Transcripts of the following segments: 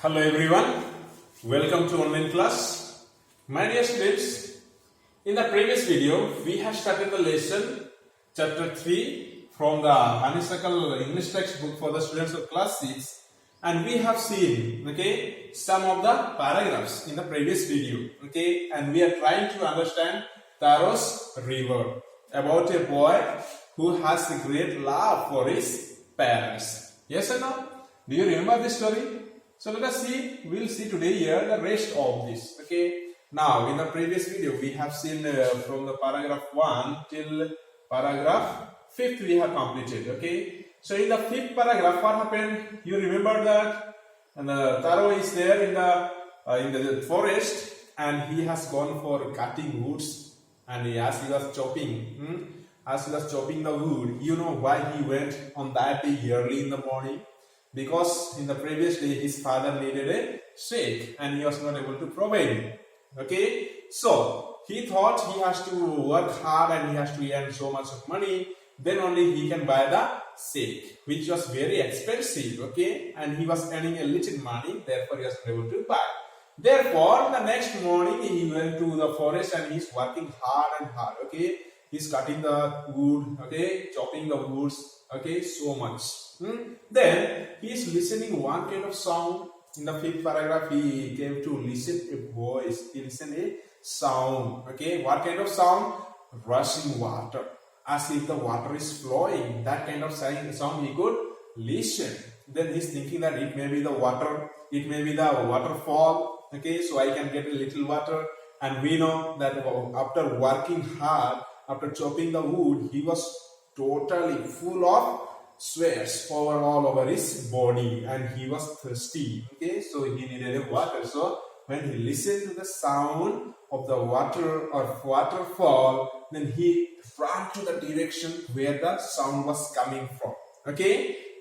Hello everyone, welcome to online class. My dear students, in the previous video we have started the lesson chapter 3 from the Honeysuckle English textbook for the students of class 6, and we have seen some of the paragraphs in the previous video, and we are trying to understand Taros River, about a boy who has a great love for his parents. Yes or no? Do you remember this story? So let us see, we'll see today here the rest of this. Now in the previous video we have seen from the paragraph 1 till paragraph 5th we have completed. So in the 5th paragraph what happened? You remember that Taro is there in the forest, and he has gone for cutting woods, and as he was chopping the wood, you know why he went on that day early in the morning? Because in the previous day his father needed a shake and he was not able to provide it. So he thought he has to work hard and he has to earn so much of money, then only he can buy the shake, which was very expensive. And he was earning a little money, therefore he was not able to buy. Therefore the next morning he went to the forest and he's working hard and hard. He's cutting the wood, chopping the woods, so much. Then he is listening one kind of sound. In the 5th paragraph he came to listen a voice. He listened a sound. What kind of sound? Rushing water, as if the water is flowing. That kind of sound he could listen. Then he's thinking that it may be the water, it may be the waterfall. So I can get a little water. And we know that after working hard, after chopping the wood, he was totally full of sweats all over his body, and he was thirsty. So he needed a water. So when he listened to the sound of the water or waterfall, then he ran to the direction where the sound was coming from.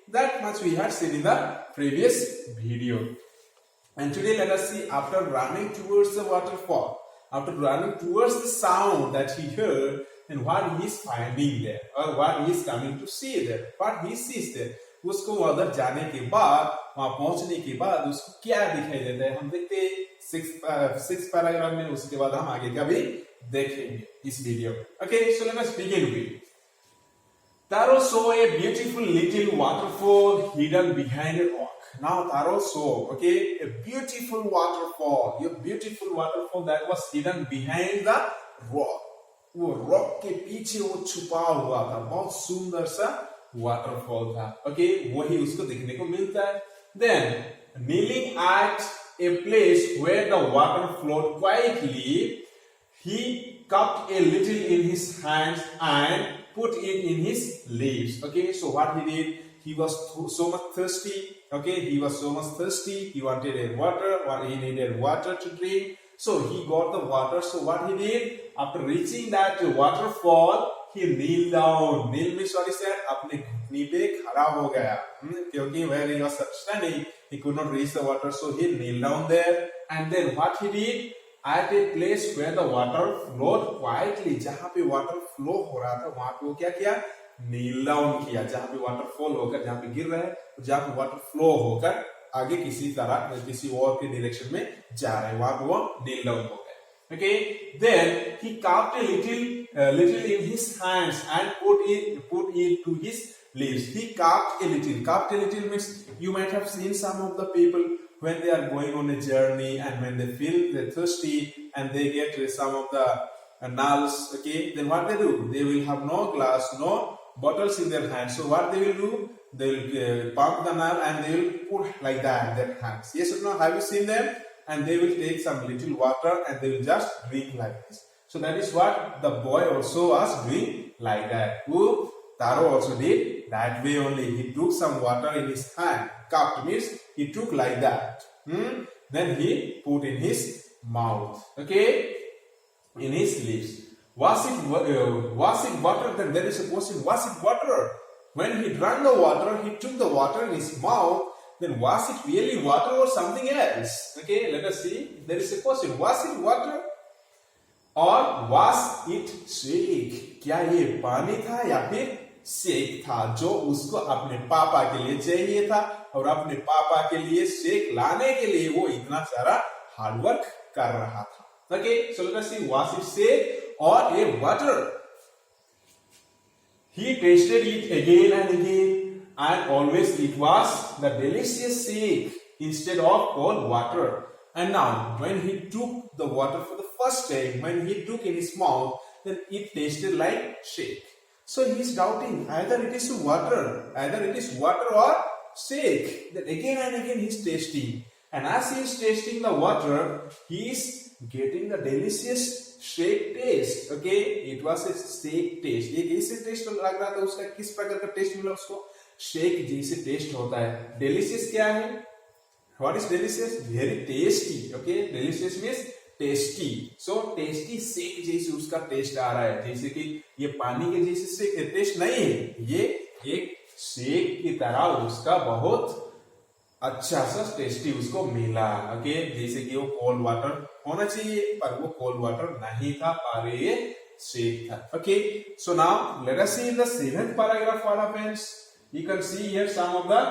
That much we had seen in the previous video. And today let us see, after running towards the waterfall, after running towards the sound that he heard, and what he is finding there, or what he is coming to see there, what he sees there, उसको उधर जाने के बाद, वहां पहुंचने के बाद उसको क्या दिखाई देता है, हम देखते हैं 6 पैराग्राफ में. उसके बाद हम आगे का भी देखेंगे इस video. So let us begin with. Taro saw a beautiful little waterfall hidden behind a rock. Now Taro saw, a beautiful waterfall that was hidden behind the rock. वो रॉक के पीछे वो छुपा हुआ था, बहुत सुंदर सा वाटरफॉल था. वही उसको देखने को मिलता है. Then kneeling at a place where the water flowed quietly, he cupped a little in his hands and put it in his lips. So what he did, he was so much thirsty. He wanted a water, he needed water to drink. So he got the water. So what he did, after reaching that waterfall, he kneeled down. Kneel means what he said, अपने घुटने पे खड़ा हो गया. क्योंकि where he was standing, he could not reach the water. So he kneeled down there. And then what he did, at a place where the water flowed quietly, जहाँ पे water flow हो रहा था, वहाँ पे वो क्या किया, kneel down किया. जहाँ पे waterfall होकर, जहाँ पे गिर रहा है, जहाँ पे water flow होकर आगे किसी तरह किसी और के डायरेक्शन में जा रहे हैं, वहां पे वो kneel down हो गए. Then he carved a little in his hands and put it to his lips. He carved a little means, you might have seen some of the people when they are going on a journey and when they feel they're thirsty and they get some of the nulls. Then what they do, they will have no glass, no bottles in their hands. So what they will do, they will pump the null and they will put like that in their hands. Yes or no? Have you seen them? And they will take some little water and they will just drink like this. So that is what the boy also was doing like that. Taro also did that way only. He took some water in his hand. Cupped means he took like that. Then he put in his mouth. In his lips. Was it water? Then there is a question. Was it water? When he drank the water, he took the water in his mouth. Then was it really water or something else? Let us see. There is a question. Was it water or was it shake? क्या ये पानी था या फिर shake था जो उसको अपने पापा के लिए चाहिए था, और अपने पापा के लिए शेक लाने के लिए वो इतना सारा हार्डवर्क कर रहा था। Okay, so let us see, was it shake or a water? He tasted it again and again, and always it was the delicious shake instead of cold water. And now, when he took the water for the first time, when he took in his mouth, then it tasted like shake. So he is doubting either it is water or shake. Then again and again he is tasting, and as he is tasting the water, he is getting the delicious shake taste. Okay, it was a shake taste. ये कैसे test लग रहा था उसका, किस प्रकार का test मिला उसको? शेक जैसे टेस्ट होता है। डेलिशियस क्या है? What is delicious? Very tasty. Okay, delicious means tasty. So tasty shake जैसे उसका टेस्ट आ रहा है, जैसे कि ये पानी के जैसे टेस्ट नहीं है, ये एक शेक की तरह उसका बहुत अच्छा सा टेस्टी उसको मिला। ओके, जैसे कि वो कोल्ड वाटर होना चाहिए, पर वो कोल्ड वाटर नहीं था, पर ये शेक था। Okay, so now let us see in the 7th paragraph what happens. You can see here some of the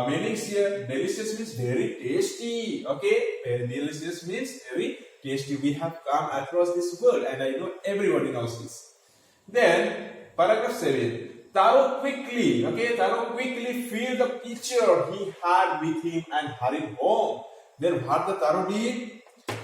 meanings here. Delicious means very tasty. Okay, very delicious means very tasty. We have come across this word, and I know everybody knows this. Then paragraph 7. Taro quickly filled the pitcher he had with him and hurried home. Then what the Taro did?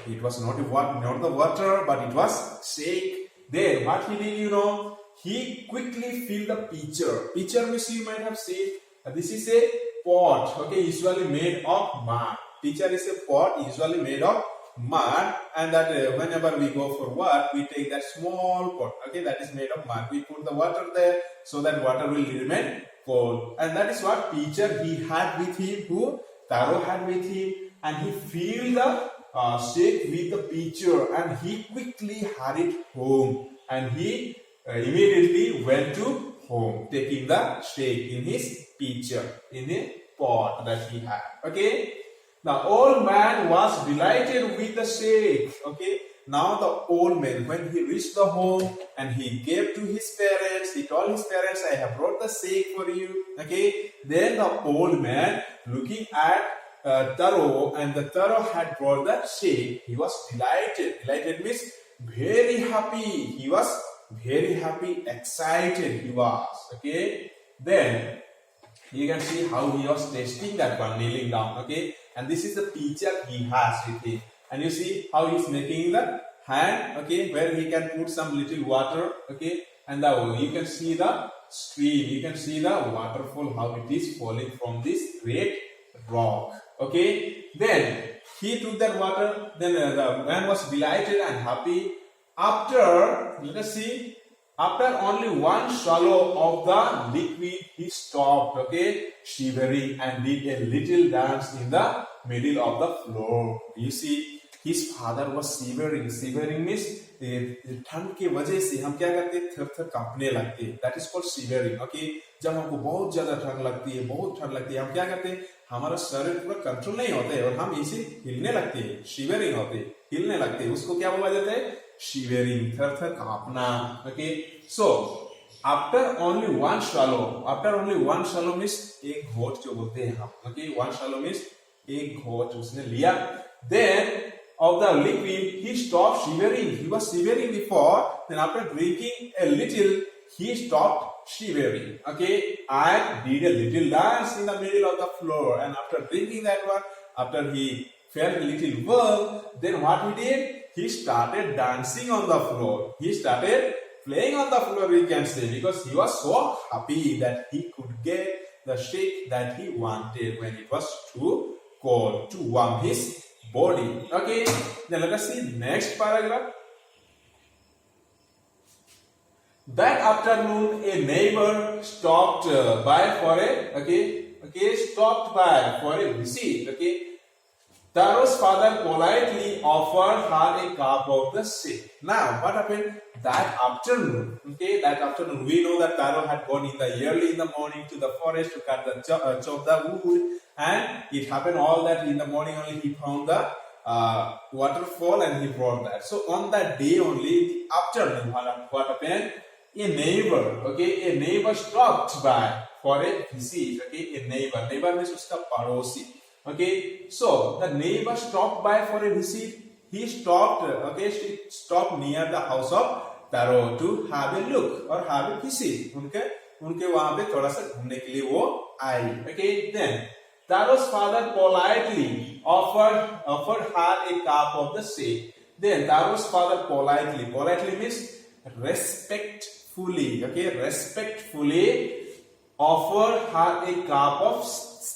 It was not the water, but it was shake. Then what he did, you know, he quickly filled the pitcher. Pitcher means you might have seen, this is a pot, okay, usually made of mud. Pitcher is a pot usually made of mud, and that whenever we go for work, we take that small pot, okay, that is made of mud. We put the water there so that water will remain cold, and that is what pitcher he had with him, who Taro had with him, and he filled the shake with the pitcher, and he quickly hurried home, and he immediately went to home, taking the shake in his pitcher, in a pot that he had. Okay, the old man was delighted with the shake. Okay, now the old man, when he reached the home and he gave to his parents, he told his parents, I have brought the shake for you. Okay, then the old man, looking at Taro, and the Taro had brought the shake, he was delighted. Delighted means very happy. He was very happy, excited he was. Okay, then you can see how he was tasting that one, kneeling down. Okay, and this is the pitcher he has with him, and you see how he's making the hand, okay, where he can put some little water. Okay, and you can see the stream, you can see the waterfall, how it is falling from this great rock. Okay, then he took that water, then the man was delighted and happy. After, let us see, after only one swallow of the liquid, he stopped, okay, shivering, and did a little dance in the middle of the floor. You see, his father was shivering. Shivering means ठंड के वजह से हम क्या करते हैं, थर थर कांपने लगते हैं. That is called shivering. Okay, जब हमको बहुत ज्यादा ठंड लगती है, हम क्या करते हैं, हमारा शरीर पूरा कंट्रोल नहीं होता है और हम ऐसे हिलने लगते हैं, शिवरिंग होते हैं, हिलने लगते हैं, उसको क्या बोला जाता है, शिवरिंग, थर थर कांपना. Okay, so after only one swallow means एक घोट जो बोलते हैं हम. ओके, वन swallow मीन्स एक घोट उसने लिया. Then of the liquid he stopped shivering. He was shivering before, then after drinking a little he stopped shivering. Okay, and did a little dance in the middle of the floor, and after drinking that one, after he felt a little warm, then what he did, he started dancing on the floor. He started playing on the floor, we can say, because he was so happy that he could get the shake that he wanted when it was too cold, to warm his body. Okay, then let us see next paragraph. That afternoon, a neighbor stopped by for a visit. Okay, Taro's father politely offered her a cup of the shake. Now, what happened that afternoon? Okay, that afternoon, we know that Taro had gone early in the morning to the forest to cut the chop the wood, and it happened all that in the morning only he found the waterfall and he brought that. So on that day only, in the afternoon, what happened? a neighbor, okay, a neighbor stopped by for a visit, okay, a neighbor means uska padosi, okay. So the neighbor stopped by for a visit. He stopped, okay, she stopped near the house of Taro to have a look or have a visit. उनके वहां पे थोड़ा सा घूमने के लिए वो आई, okay. Then Taro's father politely offered her a cup of the shake. Then Taro's father politely means respectfully, okay, respectfully offered her a cup of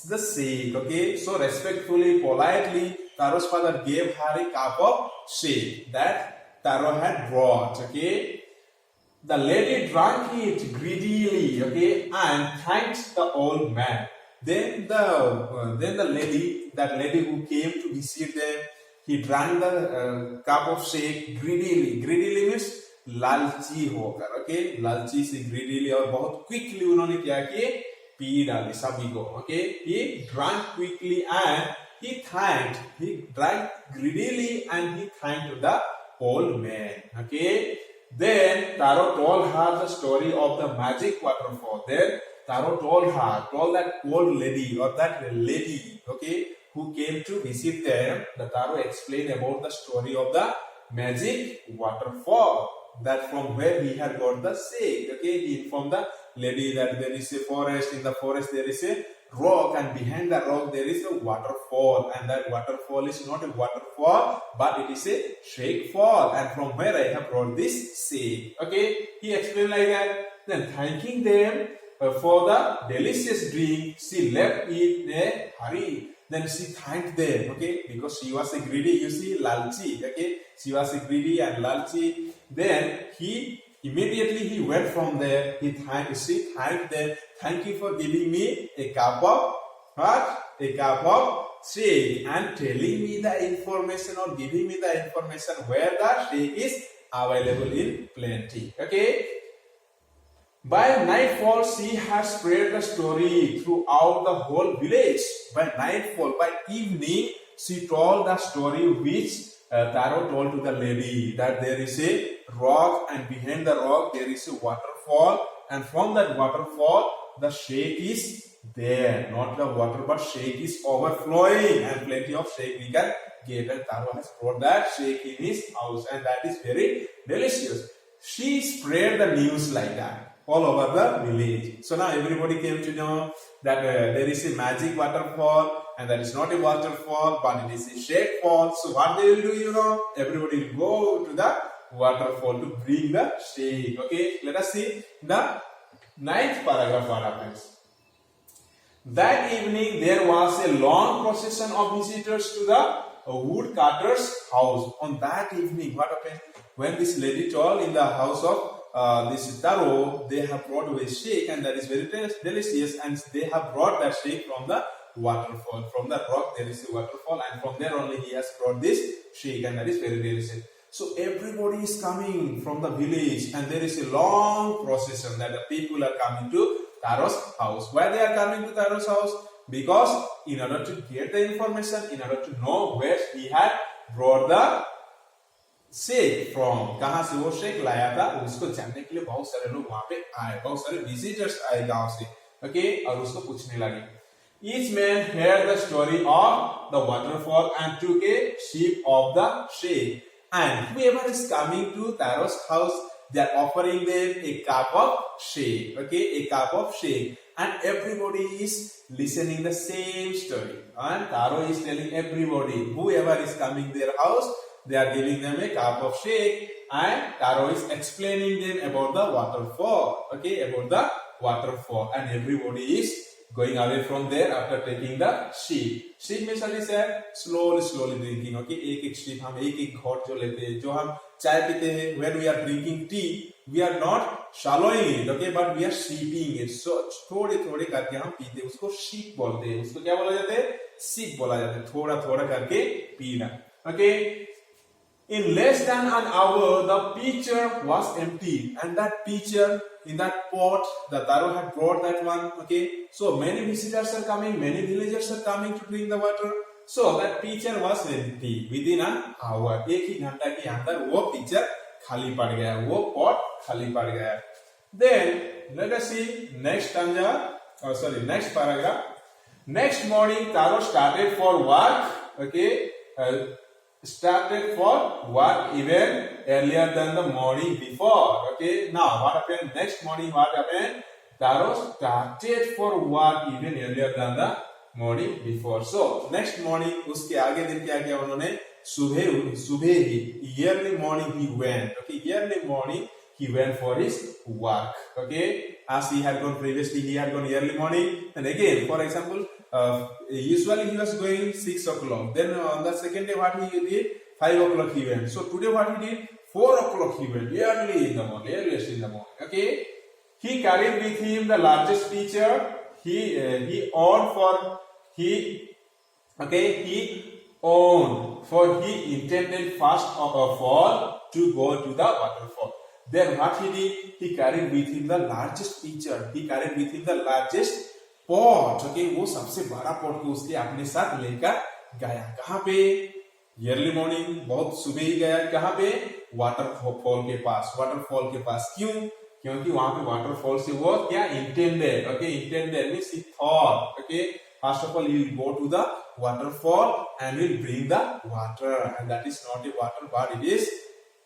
the shake, okay. So respectfully, politely, Taro's father gave her a cup of shake that Taro had brought, okay. The lady drank it greedily, okay, and thanked the old man. Then the lady, that lady who came to visit them, he drank the cup of shake greedily. Greedily means लालची होकर, okay, लालची से greedily और बहुत quickly उन्होंने क्या किए, P डाली सभी को, okay. He drank quickly and he drank greedily and he thanked the old man, okay. Then Taro told her the story of the magic waterfall. Then Taro told that old lady or that lady, okay, who came to visit them. The Taro explained about the story of the magic waterfall. That from where he had got the shake. Okay, he informed the lady that there is a forest. In the forest there is a rock, and behind the rock there is a waterfall, and that waterfall is not a waterfall but it is a shake fall, and from where I have brought this shake. Okay, he explained like that. Then thanking them for the delicious drink, she left in a hurry. Then she thanked them, okay, because she was a greedy, you see, lalchi, okay, she was a greedy and lalchi. Then he immediately went from there. She thanked them. Thank you for giving me a cup of shake and telling me the information or giving me the information where the shake is available in plenty. Okay. By nightfall, she had spread the story throughout the whole village. By nightfall, by evening, she told the story which Taro told to the lady, that there is a rock and behind the rock there is a waterfall, and from that waterfall the shake is there. Not the water but shake is overflowing, and plenty of shake we can get. And Taro has brought that shake in his house, and that is very delicious. She spread the news like that all over the village. So now everybody came to know that there is a magic waterfall, and that is not a waterfall but it is a shake fall. So what they will do, everybody will go to the waterfall to bring the shake. Okay, let us see the 9th paragraph. What happens? That evening there was a long procession of visitors to the woodcutter's house. On that evening, what happened? When this lady told in the house of this Taro, they have brought away shake, and that is very delicious, and they have brought that shake from the waterfall. From the rock there is a waterfall, and from there only he has brought this shake, and that is very delicious. So everybody is coming from the village, and there is a long procession that the people are coming to Taro's house. Why they are coming to Taro's house? Because in order to get the information, in order to know where he had brought the shake from, कहां से वो shake लाया था, उसको जानने के लिए बहुत सारे लोग वहां पे आए, बहुत सारे विजिटर्स आए गांव से, ओके, और उसको पूछने लगे. Each man heard the story of the waterfall and took a sip of the shake, and whoever is coming to Taro's house, they are offering them a cup of shake, okay, a cup of shake, and everybody is listening the same story, and Taro is telling everybody, whoever is coming their house, they are giving them a cup of shake, and Taro is explaining them about the waterfall, okay, about the waterfall, and everybody is going away from there after taking the sip. Sip means slowly drinking, okay, एक sip हम एक घोट जो लेते हैं, जो हम चाय पीते हैं, when we are drinking tea, we are not swallowing it, okay, but we are sipping it. So थोड़े करके हम पीते हैं, उसको sip बोलते हैं. उसको क्या बोला जाता है? Sip बोला जाता है, थोड़ा करके पीना, okay. In less than an hour, the pitcher was empty, and that pitcher, in that pot, the Taro had brought that one, okay. So many visitors are coming, many villagers are coming to drink the water. So that pitcher was empty within an hour. एक ही घंटा के अंदर वो pitcher खाली पड़ गया, वो pot खाली पड़ गया. Then let us see next stanza. Next paragraph. Next morning, Taro started for work. Okay, started for work even earlier than the morning before. Okay, now what happened? Next morning, what happened? Taro started for work even earlier than the morning before. So next morning, उसके आगे दिन क्या किया उन्होंने? सुबह ही early morning he went. Okay, early morning he went for his work. Okay, as he had gone previously, he had gone early morning, and again, for example, usually he was going 6 o'clock. Then on the second day, what he did? 5 o'clock he went. So today, what he did? 4 o'clock he went, early in the morning, earliest in the morning. Okay, he carried with him the largest pitcher. He owned for he intended first of all to go to the waterfall. Then what he did? He carried with him the largest pitcher. He carried with him the largest pot. Okay, वो सबसे बड़ा pot को उसके अपने साथ लेकर गया. कहाँ पे? Early morning, बहुत सुबह ही गया. कहाँ पे? वाटरफॉल के पास. वाटरफॉल के पास. क्यों? क्योंकि वहां पे वाटरफॉल से वो क्या intended. Okay, intended means he thought. Okay, first of all he will go to the waterfall and will bring the water, and that is not a water but it is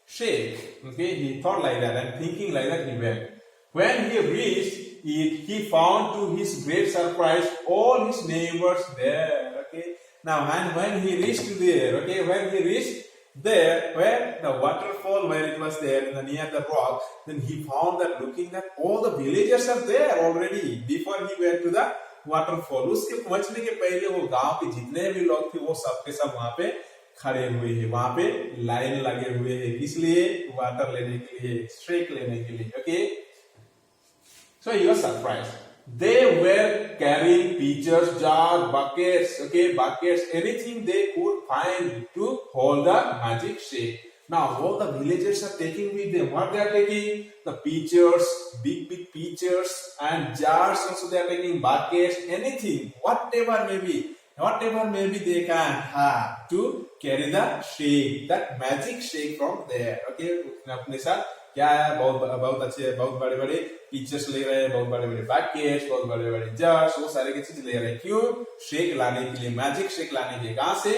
shake. Okay, he thought like that and thinking like that he went. When he reached it, he found to his great surprise all his neighbors there. Okay, now when he reached there, okay, when he reached there where the waterfall where it was there in the near the rock, then he found that looking that all the villagers are there already before he went to the waterfall. उसके पहुंचने के पहले वो गांव के जितने भी लोग थे वो सब के सब वहां पे खड़े हुए हैं, वहां पे लाइन लगे हुए हैं. इसलिए वाटर लेने के लिए, शेक लेने के लिए. Okay, so he was surprised. They were carrying pitchers, jars, buckets. Okay, buckets, anything they could find to hold the magic shake. Now all the villagers are taking with them. What they are taking? The pitchers, big pitchers, and jars. Also they are taking buckets, anything, whatever may be they can have to carry the shake, that magic shake from there. Okay, अपने साथ क्या है? बहुत अच्छे, बहुत बड़े pitchers ले रहे हैं, बहुत बड़े buckets, बहुत बड़े jars, वो सारे की चीज ले रहे हैं. क्यों? शेक लाने के लिए, मैजिक शेक लाने के लिए. कहां से?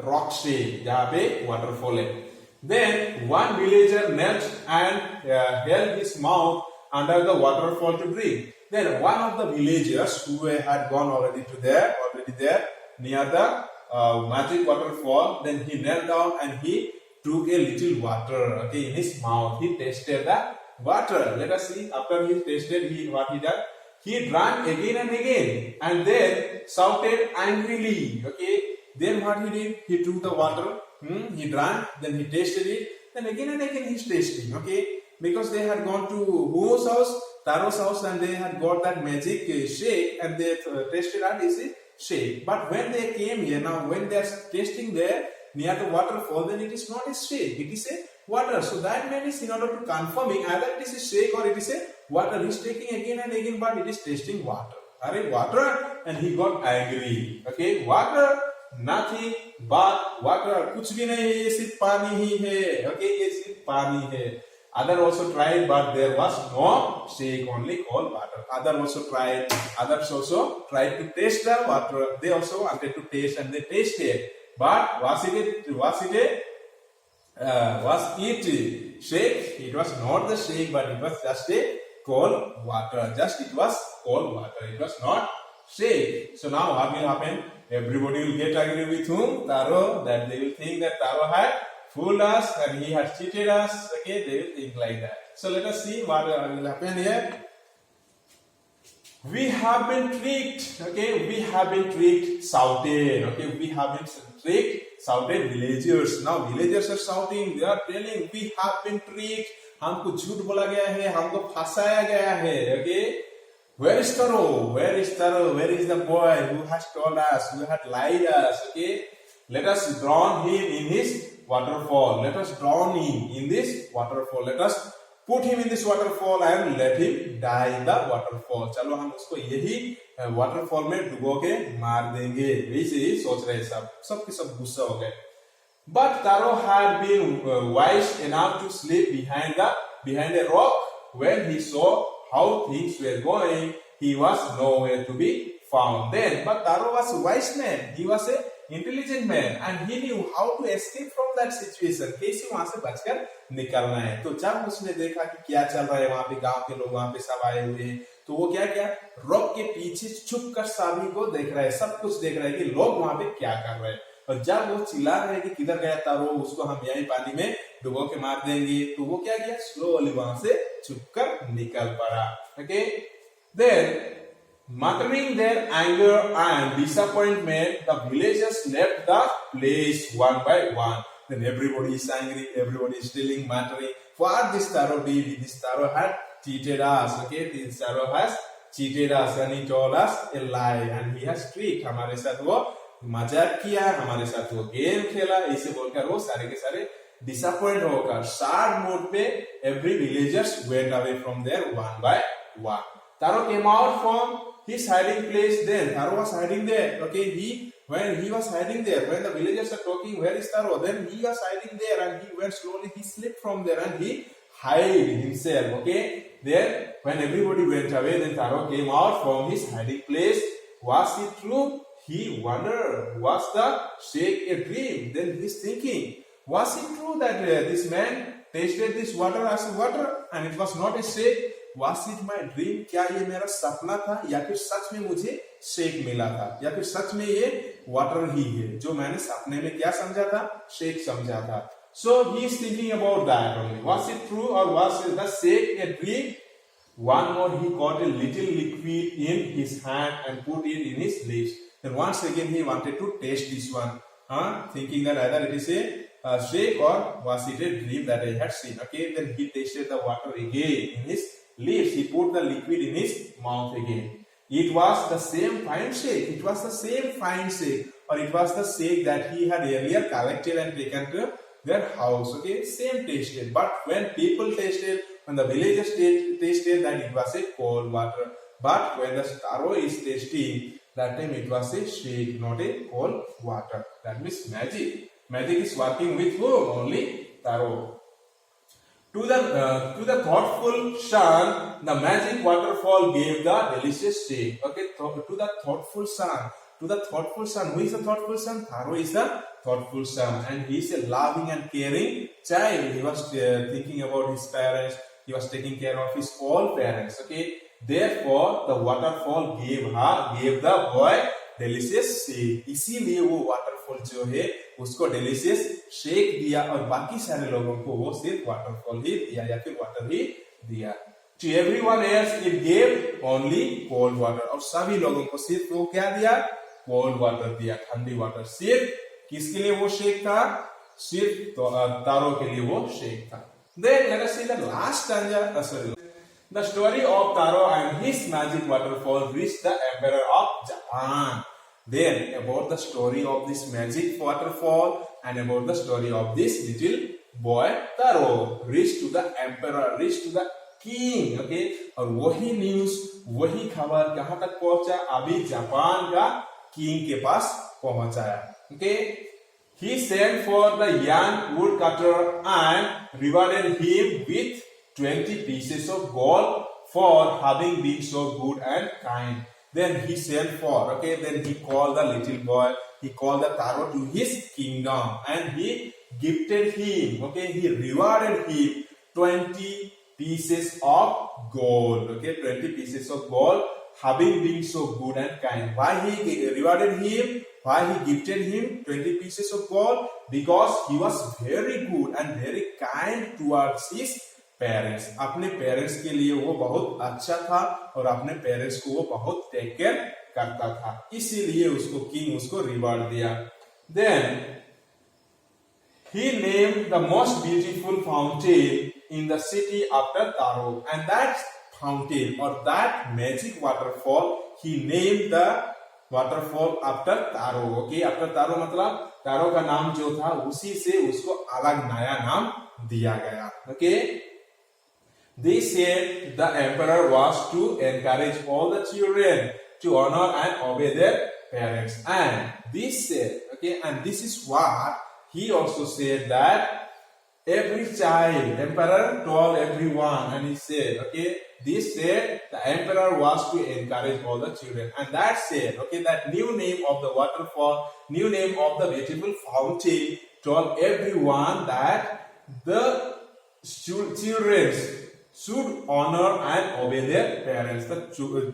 रॉक शेक, जहां पे वाटरफॉल है. Then one villager knelt and held his mouth under the waterfall to drink. Then one of the villagers who had gone already there near the magic waterfall, then he knelt down and he took a little water, okay, in his mouth. He tasted the water. Let us see. After he tasted, what he did? He drank again and again, and then shouted angrily. Okay. Then what he did? He took the water. He drank. Then he tasted it. Then again and again he's tasting. Okay. Because they had gone to whose house? Taro's house, and they had got that magic shake, and they tasted and is it shake. But when they came here, now when they are tasting there near the waterfall, then it is not a shake, it is a water. So that means in order to confirming either it is a shake or it is a water, he is taking again and again, but it is tasting water. Arey, water, and he got angry. Okay, water, nothing but water. कुछ भी नहीं है, ये सिर्फ पानी ही है. Okay, ये सिर्फ पानी है. Other also tried, but there was no shake, only cold water. Others also tried to taste the water. They also wanted to taste, and they tasted. But was it shake? It was not the shake, but it was just a cold water. It was cold water. It was not shake. So now what will happen? Everybody will get angry with whom? Taro. That they will think that Taro had fooled us and he has cheated us. Okay, they will think like that. So let us see what will happen here. We have been tricked. Okay, we have been tricked. Shouted. Okay, we have been tricked. Shouted villagers. Now villagers are shouting. They are telling, we have been tricked. हमको झूठ बोला गया है, हमको फंसाया गया है. Okay, where is Taro? Where is Taro? Where is the boy who has told us, who had lied us? Okay, let us drown him in his waterfall. Let us drown him in this waterfall. Let us put him in this waterfall and let him die in the waterfall. चलो हम उसको यही waterfall में डुबो के मार देंगे. वैसे ही सोच रहे सब के सब गुस्सा हो गए. But Taro had been wise enough to sleep behind a rock when he saw how things were going, he was nowhere to be found. Then, but Taro was a wise man. He was a intelligent man and he knew how to escape from that situation, कैसे वहां से बचकर निकलना है। तो जब उसने देखा कि क्या चल रहा है वहां पे, गांव के लोग वहां पे सब आए हुए हैं, तो वो क्या किया, रॉक के पीछे छुप कर सभी को देख रहा है, सब कुछ देख रहा है कि लोग वहां पे क्या कर रहे हैं। और जब वो चिल्ला रहे हैं कि किधर गया तारो, उसको हम यही पानी में डुबो के मार देंगे, तो वो क्या किया, स्लोली वहां से छुप कर निकल पड़ा। Okay, then muttering their anger and disappointment, the villagers left the place one by one. Then everybody is angry, everybody is still muttering, what this Taro did, this Taro had cheated us, okay, this Taro has cheated us and he told us a lie and he has tricked, हमारे साथ वो मजाक किया, हमारे साथ वो game खेला, ऐसे बोलकर वो सारे के सारे डिसअपॉइंट होकर सैड मूड पे every villagers went away from there one by one. Taro came out from his hiding place. Then Taro was hiding there. Okay, when he was hiding there, when the villagers are talking, where is Taro? Then he was hiding there, and he went slowly. He slipped from there, and he hid himself. Okay, there when everybody went away, then Taro came out from his hiding place. Was it true? He wondered. Was the shake a dream? Then he's thinking, was it true that this man tasted this water as water, and it was not a shake? Was it my dream? क्या ये मेरा सपना था या फिर सच में मुझे shake मिला था, या फिर सच में ये वाटर ही है जो मैंने सपने में क्या समझा था, शेक समझा था। So he is thinking about that only. Was it true or was the shake a dream? One more, he caught a little liquid in his hand and put it in his lips. Then once again he wanted to taste this one, thinking that either it is a shake or was it a dream that I had seen. Okay, then he tasted the water again in his lips. He put the liquid in his mouth again. It was the same fine shake. It was the same fine shake, or it was the shake that he had earlier collected and taken to their house. Okay, same tasted. But when people tasted, when the villagers tasted that it was a cold water. But when the Taro is tasting, that time it was a shake, not a cold water. That means magic. Magic is working with whom? Only Taro. To the thoughtful son, the magic waterfall gave the delicious shake. Okay, to the thoughtful son. To the thoughtful son. Who is the thoughtful son? Taro is the thoughtful son, and he is a loving and caring child. He was thinking about his parents. He was taking care of his all parents. Okay, therefore the waterfall gave the boy delicious shake. इसीलिए वो waterfall जो है उसको delicious shake दिया, और बाकी सारे लोगों को वो सिर्फ waterfall ही दिया या फिर water ही दिया। To everyone else it gave only cold water. और सभी लोगों को सिर्फ वो क्या दिया? Cold water दिया, ठंडी water। सिर्फ किसके लिए वो shake था? सिर्फ तारों के लिए वो shake था। Then let us see the last stanza. The story of Taro and his magic waterfall reached the emperor of Japan. Then about the story of this magic waterfall and about the story of this little boy Taro reached to the emperor, reached to the king. Okay, और वही news, वही खबर कहाँ तक पहुंचा? अभी Japan का king के पास पहुंचाया। Okay, he sent for the young woodcutter and rewarded him with 20 pieces of gold for having been so good and kind. Then he sent for, okay, then he called the little boy, he called the Taro to his kingdom and he gifted him, okay, he rewarded him 20 pieces of gold, okay, 20 pieces of gold, having been so good and kind. Why he rewarded him? Why he gifted him 20 pieces of gold? Because he was very good and very kind towards his parents. अपने parents के लिए वो बहुत अच्छा था और अपने parents को वो बहुत टेक केयर करता था, इसीलिए उसको किंग उसको रिवार्ड दिया। Then he named the most beautiful fountain in the city after Taro, and that fountain और that magic waterfall he named the waterfall after Taro. Okay, after Taro मतलब Taro का नाम जो था उसी से उसको अलग नया नाम दिया गया। Okay, they said the emperor was to encourage all the children to honor and obey their parents, and this said, okay, and this is what he also said, that every child, emperor told everyone, and he said, okay, this said the emperor was to encourage all the children, and that said, okay, that new name of the waterfall, new name of the beautiful fountain told everyone that the children should honor and obey their parents. The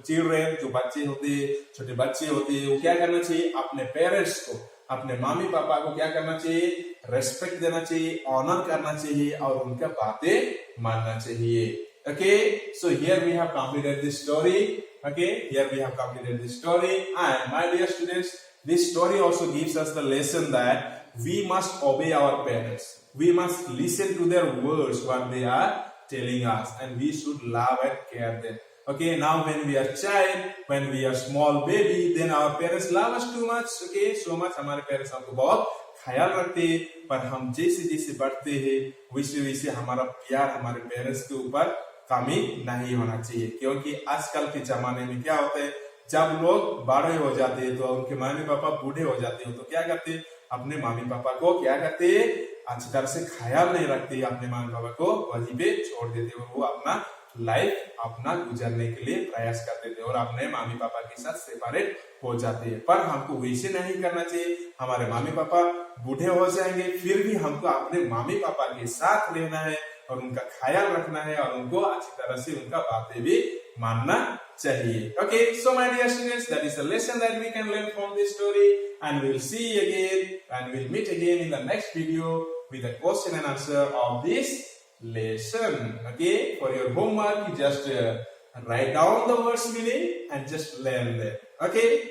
children, जो बच्चे होते, छोटे बच्चे होते, वो क्या करना चाहिए? अपने पेरेंट्स को, अपने मम्मी पापा को क्या करना चाहिए? रेस्पेक्ट देना चाहिए, ऑनर करना चाहिए और उनका बातें मानना चाहिए. Okay, so here we have completed this story. Okay, here we have completed this story, and my dear students, this story also gives us the lesson that we must obey our parents. We must listen to their words, what they are telling us, and we should love and care them. Okay, now when we are child, when we are small baby, then our parents love us too much. Okay, so much हमारे parents हमको बहुत ख्याल रखते हैं, पर हम जैसे जैसे बढ़ते हैं वैसे वैसे हमारा प्यार हमारे पेरेंट्स के ऊपर कमी नहीं होना चाहिए. क्योंकि आजकल के जमाने में क्या होता है, जब लोग बड़े हो जाते हैं तो उनके मम्मी पापा बूढ़े हो जाते हैं, तो क्या करते हैं, अपने मम्मी पापा को क्या करते हैं, अच्छी तरह से ख्याल नहीं रखते, अपने मम्मी पापा को वहीं पे छोड़ देते हैं, वो अपना लाइफ अपना गुजरने के लिए प्रयास करते थे और अपने मम्मी पापा के साथ सेपरेट हो जाते हैं. पर हमको वैसे नहीं करना चाहिए. हमारे मम्मी पापा बूढ़े हो जाएंगे, फिर भी हमको अपने मम्मी पापा के साथ रहना है और उनका ख्याल रखना है और उनको अच्छी तरह से उनका बातें भी मानना चाहिए. Okay, so my dear students, that is a lesson that we can learn from this story, and we'll see again and we'll meet again in the next video with a question and answer of this lesson. Okay, for your homework, you just write down the words meaning and just learn them. Okay.